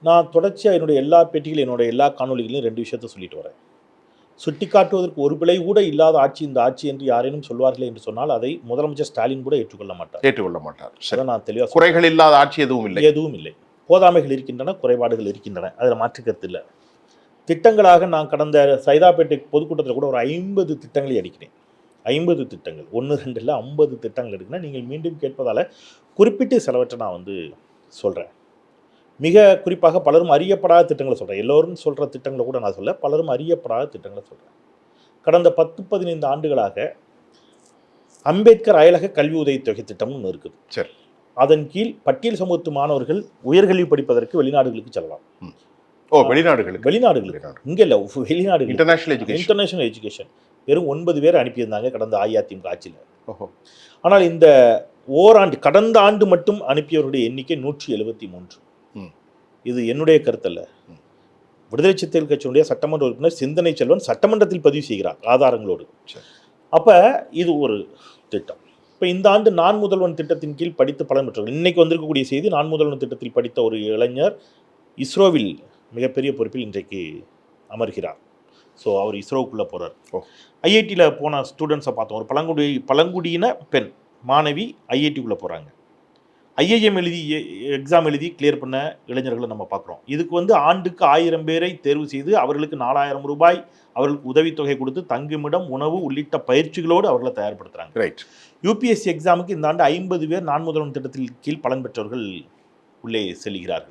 நான் தொடர்ச்சியாக என்னுடைய எல்லா பேட்டிகளும் என்னுடைய எல்லா காணொலிகளையும் 2 விஷயத்தை சொல்லிட்டு வரேன். சுட்டிக்காட்டுவதற்கு ஒரு பிழை கூட இல்லாத ஆட்சி இந்த ஆட்சி என்று யாரேனும் சொல்வார்களே என்று சொன்னால் அதை முதலமைச்சர் ஸ்டாலின் கூட ஏற்றுக்கொள்ள மாட்டார். சரி, நான் தெளிவாக குறைகள் இல்லாத ஆட்சி எதுவும் இல்லை. போதாமைகள் இருக்கின்றன, குறைபாடுகள் இருக்கின்றன, அதில் மாற்று கருத்து இல்லை. திட்டங்களாக நான் கடந்த சைதாப்பேட்டை பொதுக்கூட்டத்தில் கூட ஒரு 50 திட்டங்களை அடிக்கிறேன். 50 திட்டங்கள், 1 2 இல்லை 50 திட்டங்கள் எடுக்கிறேன். நீங்கள் மீண்டும் கேட்பதால் குறிப்பிட்டு சிலவற்றை நான் சொல்கிறேன். மிக குறிப்பாக பலரும் அறியப்படாத திட்டங்களை சொல்கிறேன். எல்லோரும் சொல்கிற திட்டங்களை கூட நான் சொல்ல, பலரும் அறியப்படாத திட்டங்களை சொல்கிறேன். கடந்த 10-15 ஆண்டுகளாக அம்பேத்கர் அயலக கல்வி உதவித்தொகை திட்டம்னு ஒன்று இருக்குது. சரி. அதன் கீழ் பட்டியல் சமூகத்து மாணவர்கள் உயர்கல்வி படிப்பதற்கு வெளிநாடுகளுக்கு செல்லலாம். வெளிநாடுகளுக்கு இங்கே இல்லை, வெளிநாடுகள், இன்டர்நேஷனல் எஜுகேஷன். வெறும் 9 பேர் அனுப்பியிருந்தாங்க கடந்த அஇஅதிமுக ஆட்சியில். ஆனால் இந்த ஓராண்டு, கடந்த ஆண்டு மட்டும் அனுப்பியவருடைய எண்ணிக்கை 173. இது என்னுடைய கருத்தல்ல. விடுதலை சிறுத்தைகள் கட்சியினுடைய சட்டமன்ற உறுப்பினர் சிந்தனை செல்வன் சட்டமன்றத்தில் பதிவு செய்கிறார் ஆதாரங்களோடு. அப்போ இது ஒரு திட்டம். இப்போ இந்த ஆண்டு நான் முதல்வன் திட்டத்தின் கீழ் படித்து பலன் பெற்றவர்கள், இன்னைக்கு வந்திருக்கக்கூடிய செய்தி, நான் முதல்வன் திட்டத்தில் படித்த ஒரு இளைஞர் இஸ்ரோவில் மிகப்பெரிய பொறுப்பில் இன்றைக்கு அமர்கிறார். ஸோ அவர் இஸ்ரோவுக்குள்ளே போகிறார். ஐஐடியில் போன ஸ்டூடெண்ட்ஸை பார்த்தோம். ஒரு பழங்குடியின பெண் மாணவி ஐஐடிக்குள்ளே போகிறாங்க. ஐஐஎம் எக்ஸாம் எழுதி கிளியர் பண்ண இளைஞர்களை நம்ம பார்க்குறோம். இதுக்கு ஆண்டுக்கு 1000 பேரை தேர்வு செய்து அவர்களுக்கு 4000 ரூபாய் அவர்களுக்கு உதவித்தொகை கொடுத்து தங்குமிடம், உணவு உள்ளிட்ட பயிற்சிகளோடு அவர்களை தயார்படுத்துகிறாங்க. ரைட். யூபிஎஸ்சி எக்ஸாமுக்கு இந்த ஆண்டு 50 பேர் நான் முதல்வன் திட்டத்தில் கீழ் பலன் பெற்றவர்கள் உள்ளே செல்கிறார்கள்.